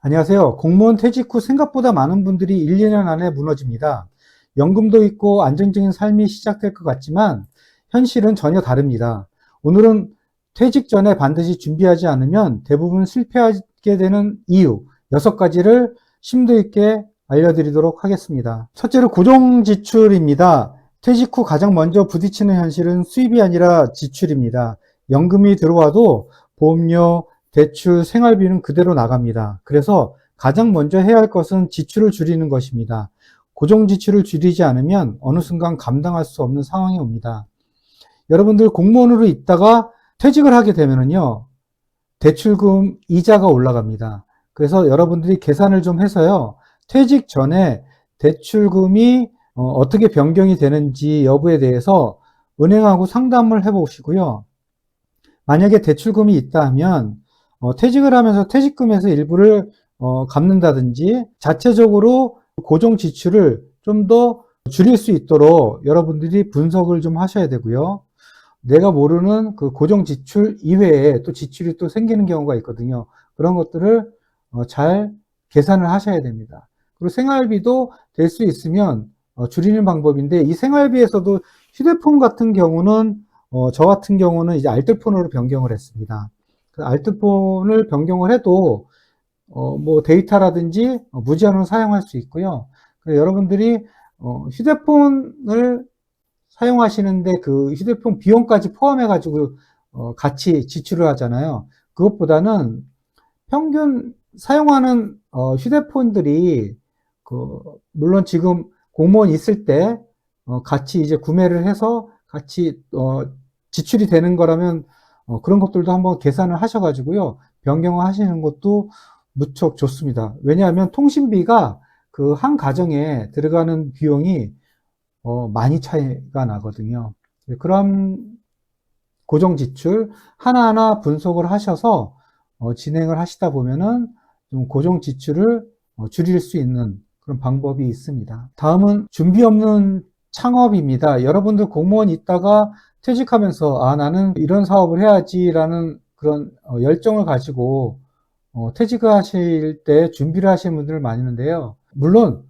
안녕하세요. 공무원 퇴직 후 생각보다 많은 분들이 1, 2년 안에 무너집니다. 연금도 있고 안정적인 삶이 시작될 것 같지만 현실은 전혀 다릅니다. 오늘은 퇴직 전에 반드시 준비하지 않으면 대부분 실패하게 되는 이유 6가지를 심도 있게 알려드리도록 하겠습니다. 첫째로 고정지출입니다. 퇴직 후 가장 먼저 부딪히는 현실은 수입이 아니라 지출입니다. 연금이 들어와도 보험료, 대출, 생활비는 그대로 나갑니다. 그래서 가장 먼저 해야 할 것은 지출을 줄이는 것입니다. 고정 지출을 줄이지 않으면 어느 순간 감당할 수 없는 상황이 옵니다. 여러분들 공무원으로 있다가 퇴직을 하게 되면요, 대출금 이자가 올라갑니다. 그래서 여러분들이 계산을 좀 해서요, 퇴직 전에 대출금이 어떻게 변경이 되는지 여부에 대해서 은행하고 상담을 해보시고요. 만약에 대출금이 있다 하면 퇴직을 하면서 퇴직금에서 일부를 갚는다든지 자체적으로 고정 지출을 좀 더 줄일 수 있도록 여러분들이 분석을 좀 하셔야 되고요. 내가 모르는 그 고정 지출 이외에 또 지출이 또 생기는 경우가 있거든요. 그런 것들을 잘 계산을 하셔야 됩니다. 그리고 생활비도 될 수 있으면 줄이는 방법인데, 이 생활비에서도 휴대폰 같은 경우는 저 같은 경우는 이제 알뜰폰으로 변경을 했습니다. 그 알뜰폰을 변경을 해도 뭐 데이터라든지 무제한으로 사용할 수 있고요. 여러분들이 휴대폰을 사용하시는데 그 휴대폰 비용까지 포함해 가지고 같이 지출을 하잖아요. 그것보다는 평균 사용하는 휴대폰들이 물론 지금 공무원 있을 때 같이 이제 구매를 해서 같이 지출이 되는 거라면 그런 것들도 한번 계산을 하셔가지고요, 변경을 하시는 것도 무척 좋습니다. 왜냐하면 통신비가 그 한 가정에 들어가는 비용이 많이 차이가 나거든요. 그런 고정 지출 하나하나 분석을 하셔서 진행을 하시다 보면은 좀 고정 지출을 줄일 수 있는 그런 방법이 있습니다. 다음은 준비 없는 창업입니다. 여러분들 공무원 있다가 퇴직하면서 나는 이런 사업을 해야지라는 그런 열정을 가지고 퇴직하실 때 준비를 하시는 분들 많이 있는데요. 물론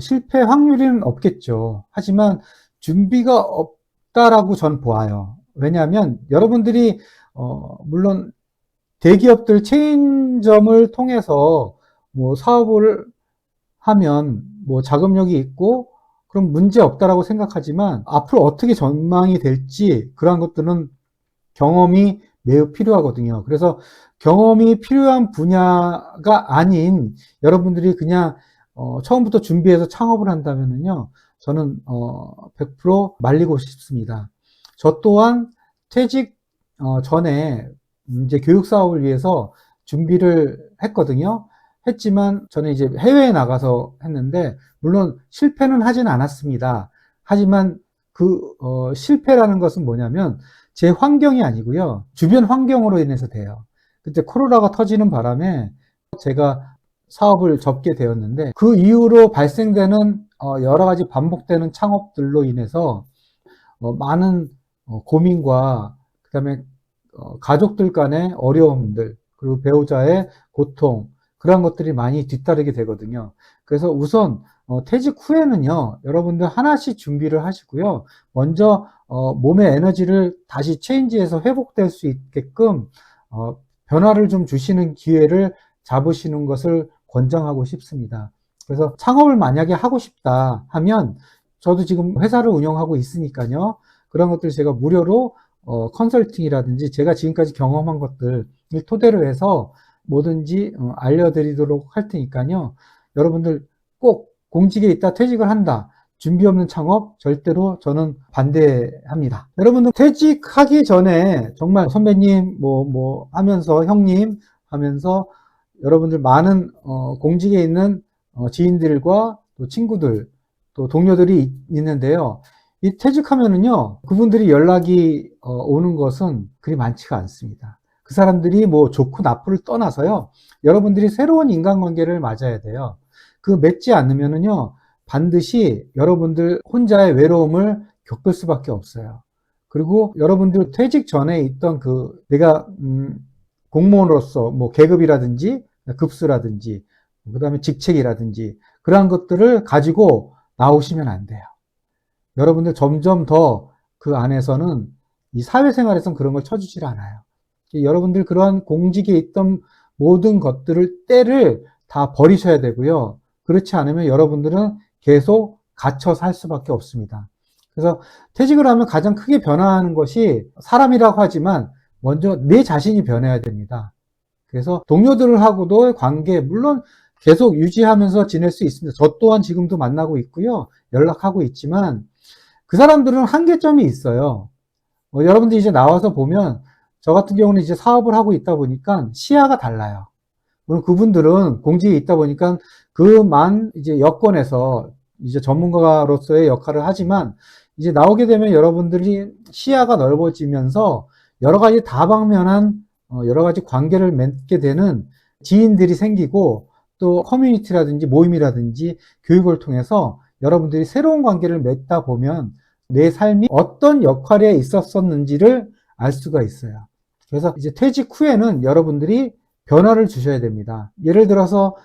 실패 확률은 없겠죠. 하지만 준비가 없다라고 전 보아요. 왜냐하면 여러분들이 물론 대기업들 체인점을 통해서 뭐 사업을 하면 뭐 자금력이 있고 그럼 문제 없다라고 생각하지만, 앞으로 어떻게 전망이 될지 그러한 것들은 경험이 매우 필요하거든요. 그래서 경험이 필요한 분야가 아닌 여러분들이 그냥 처음부터 준비해서 창업을 한다면요, 저는 100% 말리고 싶습니다. 저 또한 퇴직 전에 이제 교육 사업을 위해서 준비를 했거든요. 했지만 저는 이제 해외에 나가서 했는데, 물론 실패는 하진 않았습니다. 하지만 그 실패라는 것은 뭐냐면 제 환경이 아니고요, 주변 환경으로 인해서 돼요. 그때 코로나가 터지는 바람에 제가 사업을 접게 되었는데, 그 이후로 발생되는 여러 가지 반복되는 창업들로 인해서 많은 고민과 그다음에 가족들 간의 어려움들, 그리고 배우자의 고통, 그런 것들이 많이 뒤따르게 되거든요. 그래서 우선 퇴직 후에는요, 여러분들 하나씩 준비를 하시고요, 먼저 몸의 에너지를 다시 체인지해서 회복될 수 있게끔 변화를 좀 주시는 기회를 잡으시는 것을 권장하고 싶습니다. 그래서 창업을 만약에 하고 싶다 하면, 저도 지금 회사를 운영하고 있으니까요, 그런 것들 제가 무료로 컨설팅이라든지 제가 지금까지 경험한 것들을 토대로 해서 뭐든지 알려드리도록 할 테니까요. 여러분들 꼭 공직에 있다 퇴직을 한다, 준비 없는 창업 절대로 저는 반대합니다. 여러분들 퇴직하기 전에 정말 선배님 뭐 하면서 형님 하면서 여러분들 많은 공직에 있는 지인들과 또 친구들 또 동료들이 있는데요. 이 퇴직하면은요, 그분들이 연락이 오는 것은 그리 많지가 않습니다. 그 사람들이 뭐 좋고 나쁘를 떠나서요, 여러분들이 새로운 인간관계를 맞아야 돼요. 그 맺지 않으면은요, 반드시 여러분들 혼자의 외로움을 겪을 수밖에 없어요. 그리고 여러분들 퇴직 전에 있던 그 내가 공무원으로서 뭐 계급이라든지 급수라든지, 그 다음에 직책이라든지, 그러한 것들을 가지고 나오시면 안 돼요. 여러분들 점점 더 그 안에서는 이 사회생활에서는 그런 걸 쳐주질 않아요. 여러분들 그러한 공직에 있던 모든 것들을, 때를 다 버리셔야 되고요. 그렇지 않으면 여러분들은 계속 갇혀 살 수밖에 없습니다. 그래서 퇴직을 하면 가장 크게 변화하는 것이 사람이라고 하지만 먼저 내 자신이 변해야 됩니다. 그래서 동료들하고도 관계, 물론 계속 유지하면서 지낼 수 있습니다. 저 또한 지금도 만나고 있고요. 연락하고 있지만 그 사람들은 한계점이 있어요. 여러분들이 이제 나와서 보면 저 같은 경우는 이제 사업을 하고 있다 보니까 시야가 달라요. 물론 그분들은 공직에 있다 보니까 그만 이제 여건에서 이제 전문가로서의 역할을 하지만 이제 나오게 되면 여러분들이 시야가 넓어지면서 여러 가지 다방면한 여러 가지 관계를 맺게 되는 지인들이 생기고 또 커뮤니티라든지 모임이라든지 교육을 통해서 여러분들이 새로운 관계를 맺다 보면 내 삶이 어떤 역할에 있었었는지를 알 수가 있어요. 그래서 이제 퇴직 후에는 여러분들이 변화를 주셔야 됩니다. 예를 들어서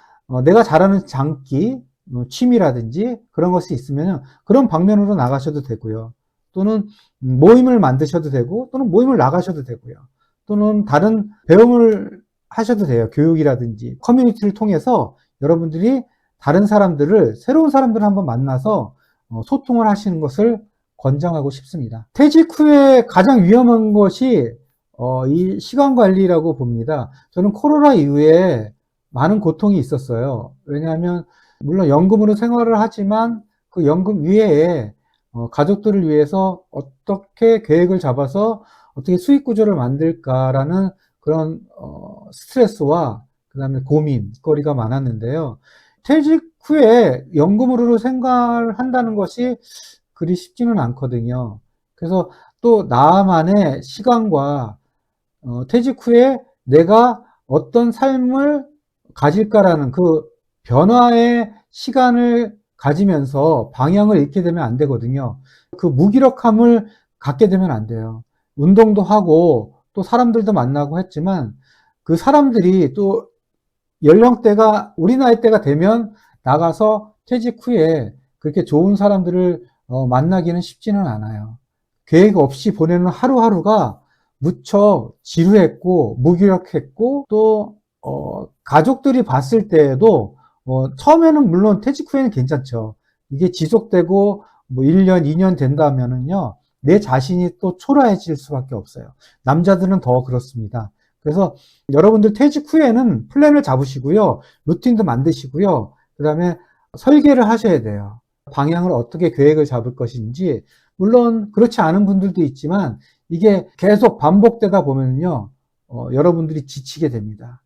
내가 잘하는 장기, 취미라든지 그런 것이 있으면 그런 방면으로 나가셔도 되고요. 또는 모임을 만드셔도 되고 또는 모임을 나가셔도 되고요. 또는 다른 배움을 하셔도 돼요. 교육이라든지 커뮤니티를 통해서 여러분들이 다른 사람들을, 새로운 사람들을 한번 만나서 소통을 하시는 것을 권장하고 싶습니다. 퇴직 후에 가장 위험한 것이 이 시간 관리라고 봅니다. 저는 코로나 이후에 많은 고통이 있었어요. 왜냐하면 물론 연금으로 생활을 하지만 그 연금 위에 가족들을 위해서 어떻게 계획을 잡아서 어떻게 수익 구조를 만들까라는 그런 스트레스와 그다음에 고민거리가 많았는데요. 퇴직 후에 연금으로 생활한다는 것이 그리 쉽지는 않거든요. 그래서 또 나만의 시간과 퇴직 후에 내가 어떤 삶을 가질까라는 그 변화의 시간을 가지면서 방향을 잃게 되면 안 되거든요. 그 무기력함을 갖게 되면 안 돼요. 운동도 하고 또 사람들도 만나고 했지만 그 사람들이 또 연령대가 우리 나이대가 되면 나가서 퇴직 후에 그렇게 좋은 사람들을 만나기는 쉽지는 않아요. 계획 없이 보내는 하루하루가 무척 지루했고 무기력했고 또 가족들이 봤을 때에도 처음에는 물론 퇴직 후에는 괜찮죠. 이게 지속되고 뭐 1년, 2년 된다면은요. 내 자신이 또 초라해질 수밖에 없어요. 남자들은 더 그렇습니다. 그래서 여러분들 퇴직 후에는 플랜을 잡으시고요. 루틴도 만드시고요. 그 다음에 설계를 하셔야 돼요. 방향을 어떻게 계획을 잡을 것인지. 물론 그렇지 않은 분들도 있지만 이게 계속 반복되다 보면요. 여러분들이 지치게 됩니다.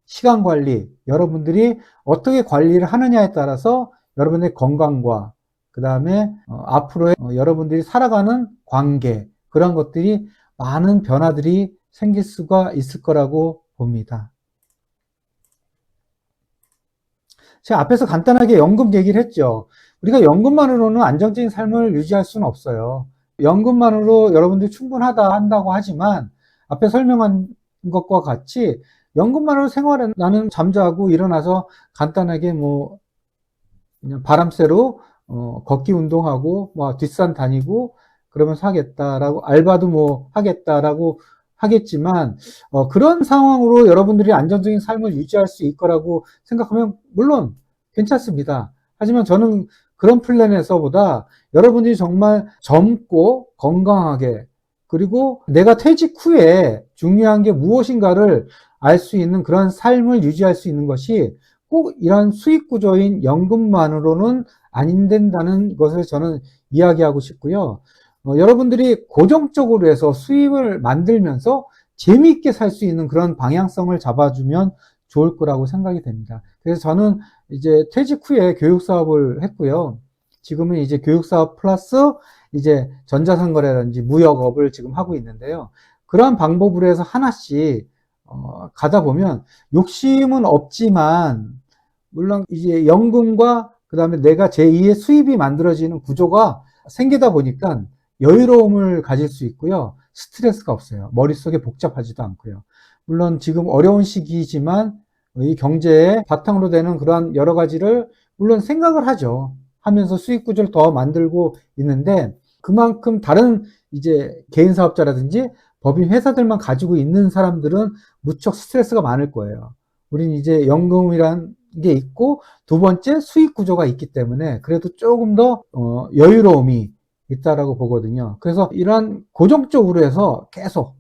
시간 관리, 여러분들이 어떻게 관리를 하느냐에 따라서 여러분의 건강과 그 다음에 앞으로의 여러분들이 살아가는 관계, 그런 것들이 많은 변화들이 생길 수가 있을 거라고 봅니다. 제가 앞에서 간단하게 연금 얘기를 했죠. 우리가 연금만으로는 안정적인 삶을 유지할 수는 없어요. 연금만으로 여러분들이 충분하다 한다고 하지만 앞에 설명한 것과 같이 연금만으로 생활해, 나는 잠자고 일어나서 간단하게 뭐 그냥 바람 쐬러 걷기 운동하고 뭐 뒷산 다니고 그러면서 하겠다라고, 알바도 뭐 하겠다라고 하겠지만 그런 상황으로 여러분들이 안정적인 삶을 유지할 수 있을 거라고 생각하면 물론 괜찮습니다. 하지만 저는 그런 플랜에서보다 여러분들이 정말 젊고 건강하게, 그리고 내가 퇴직 후에 중요한 게 무엇인가를 알 수 있는 그런 삶을 유지할 수 있는 것이 꼭 이런 수익 구조인 연금만으로는 안 된다는 것을 저는 이야기하고 싶고요. 여러분들이 고정적으로 해서 수입을 만들면서 재미있게 살 수 있는 그런 방향성을 잡아주면 좋을 거라고 생각이 됩니다. 그래서 저는 이제 퇴직 후에 교육 사업을 했고요. 지금은 이제 교육 사업 플러스 이제 전자상거래라든지 무역업을 지금 하고 있는데요. 그러한 방법으로 해서 하나씩 가다 보면 욕심은 없지만 물론 이제 연금과 그 다음에 내가 제2의 수입이 만들어지는 구조가 생기다 보니까 여유로움을 가질 수 있고요. 스트레스가 없어요. 머릿속에 복잡하지도 않고요. 물론 지금 어려운 시기지만 이 경제의 바탕으로 되는 그러한 여러 가지를 물론 생각을 하죠. 하면서 수익 구조를 더 만들고 있는데 그만큼 다른 이제 개인 사업자라든지 법인 회사들만 가지고 있는 사람들은 무척 스트레스가 많을 거예요. 우린 이제 연금이란 게 있고 두 번째 수익 구조가 있기 때문에 그래도 조금 더 여유로움이 있다라고 보거든요. 그래서 이러한 고정적으로 해서 계속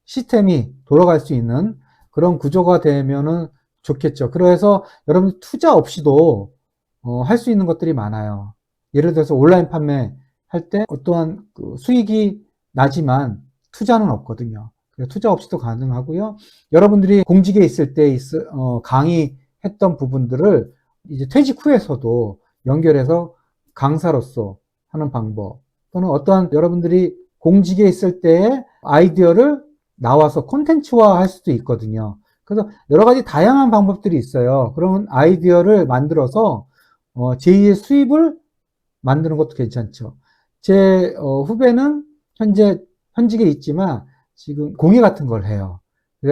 시스템이 돌아갈 수 있는 그런 구조가 되면은 좋겠죠. 그래서 여러분 투자 없이도 할 수 있는 것들이 많아요. 예를 들어서 온라인 판매 할 때 어떠한 그 수익이 나지만 투자는 없거든요. 투자 없이도 가능하고요. 여러분들이 공직에 있을 때 강의했던 부분들을 이제 퇴직 후에서도 연결해서 강사로서 하는 방법 또는 어떠한 여러분들이 공직에 있을 때의 아이디어를 나와서 콘텐츠화 할 수도 있거든요. 그래서 여러 가지 다양한 방법들이 있어요. 그런 아이디어를 만들어서 제2의 수입을 만드는 것도 괜찮죠. 제 후배는 현직에 있지만 지금 공예 같은 걸 해요.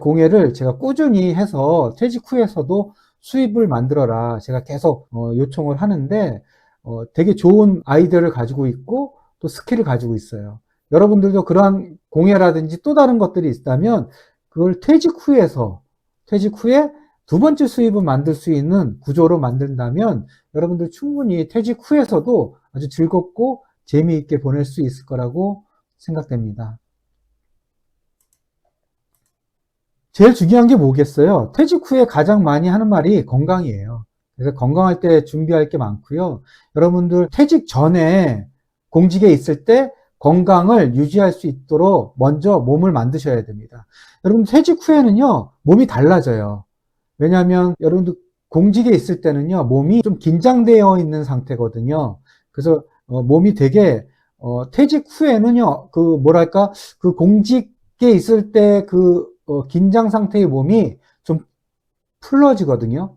공예를 제가 꾸준히 해서 퇴직 후에서도 수입을 만들어라. 제가 계속 요청을 하는데 되게 좋은 아이디어를 가지고 있고 또 스킬을 가지고 있어요. 여러분들도 그러한 공예라든지 또 다른 것들이 있다면 그걸 퇴직 후에 두 번째 수입을 만들 수 있는 구조로 만든다면 여러분들 충분히 퇴직 후에서도 아주 즐겁고 재미있게 보낼 수 있을 거라고 생각됩니다. 제일 중요한 게 뭐겠어요? 퇴직 후에 가장 많이 하는 말이 건강이에요. 그래서 건강할 때 준비할 게 많고요. 여러분들 퇴직 전에 공직에 있을 때 건강을 유지할 수 있도록 먼저 몸을 만드셔야 됩니다. 여러분 퇴직 후에는요, 몸이 달라져요. 왜냐하면 여러분들 공직에 있을 때는요, 몸이 좀 긴장되어 있는 상태거든요. 그래서 몸이 되게 퇴직 후에는요, 그 공직에 있을 때 긴장 상태의 몸이 좀 풀러지거든요.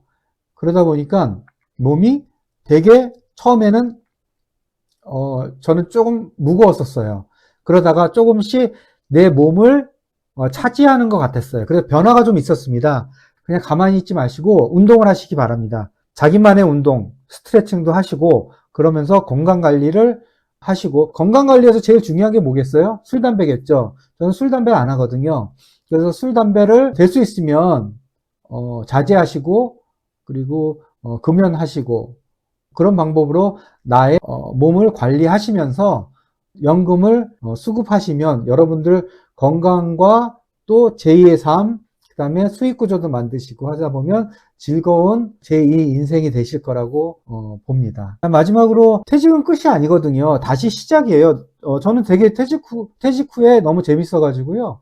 그러다 보니까 몸이 되게 처음에는 저는 조금 무거웠었어요. 그러다가 조금씩 내 몸을 차지하는 것 같았어요. 그래서 변화가 좀 있었습니다. 그냥 가만히 있지 마시고 운동을 하시기 바랍니다. 자기만의 운동, 스트레칭도 하시고 그러면서 건강 관리를 하시고 건강 관리에서 제일 중요한 게 뭐겠어요? 술, 담배겠죠. 저는 술, 담배를 안 하거든요. 그래서 술, 담배를 될 수 있으면 자제하시고 그리고 금연하시고 그런 방법으로 나의 몸을 관리하시면서 연금을 수급하시면 여러분들 건강과 또 제2의 삶, 그 다음에 수익 구조도 만드시고 하다 보면 즐거운 제2 인생이 되실 거라고 봅니다. 마지막으로 퇴직은 끝이 아니거든요. 다시 시작이에요. 저는 되게 퇴직 후에 너무 재밌어가지고요.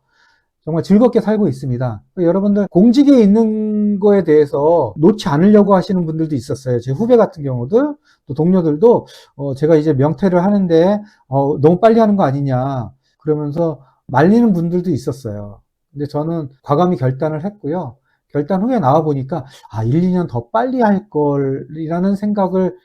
정말 즐겁게 살고 있습니다. 여러분들 공직에 있는 거에 대해서 놓지 않으려고 하시는 분들도 있었어요. 제 후배 같은 경우들, 또 동료들도 제가 이제 명퇴를 하는데 너무 빨리 하는 거 아니냐 그러면서 말리는 분들도 있었어요. 근데 저는 과감히 결단을 했고요. 결단 후에 나와 보니까 1, 2년 더 빨리 할 걸이라는 생각을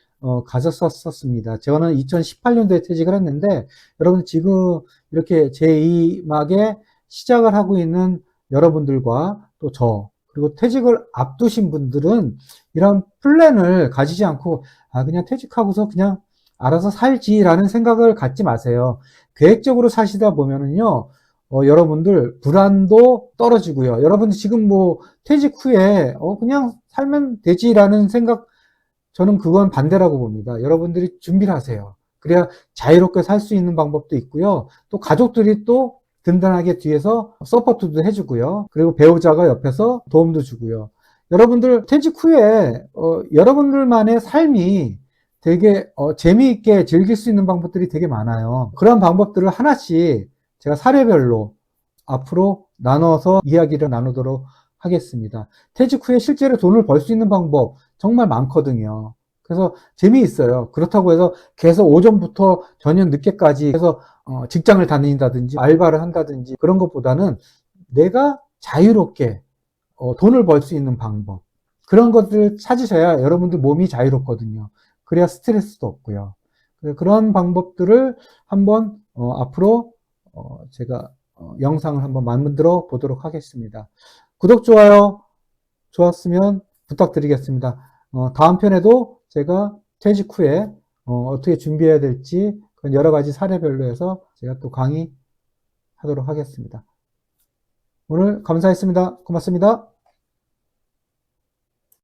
가졌었습니다. 저는 2018년도에 퇴직을 했는데 여러분 지금 이렇게 제2막에 시작을 하고 있는 여러분들과 또 그리고 퇴직을 앞두신 분들은 이런 플랜을 가지지 않고 그냥 퇴직하고서 그냥 알아서 살지라는 생각을 갖지 마세요. 계획적으로 사시다 보면은요, 여러분들 불안도 떨어지고요. 여러분들 지금 퇴직 후에 그냥 살면 되지라는 생각, 저는 그건 반대라고 봅니다. 여러분들이 준비를 하세요. 그래야 자유롭게 살 수 있는 방법도 있고요. 또 가족들이 또 든든하게 뒤에서 서포트도 해주고요. 그리고 배우자가 옆에서 도움도 주고요. 여러분들 퇴직 후에 여러분들만의 삶이 되게 재미있게 즐길 수 있는 방법들이 되게 많아요. 그런 방법들을 하나씩 제가 사례별로 앞으로 나눠서 이야기를 나누도록 하겠습니다. 퇴직 후에 실제로 돈을 벌 수 있는 방법 정말 많거든요. 그래서 재미있어요. 그렇다고 해서 계속 오전부터 저녁 늦게까지 해서 직장을 다닌다든지 알바를 한다든지 그런 것보다는 내가 자유롭게 돈을 벌 수 있는 방법 그런 것들을 찾으셔야 여러분들 몸이 자유롭거든요. 그래야 스트레스도 없고요. 그런 방법들을 한번 앞으로 제가 영상을 한번 만들어 보도록 하겠습니다. 구독, 좋아요 좋았으면 부탁드리겠습니다. 다음 편에도 제가 퇴직 후에 어떻게 준비해야 될지 여러 가지 사례별로 해서 제가 또 강의하도록 하겠습니다. 오늘 감사했습니다. 고맙습니다.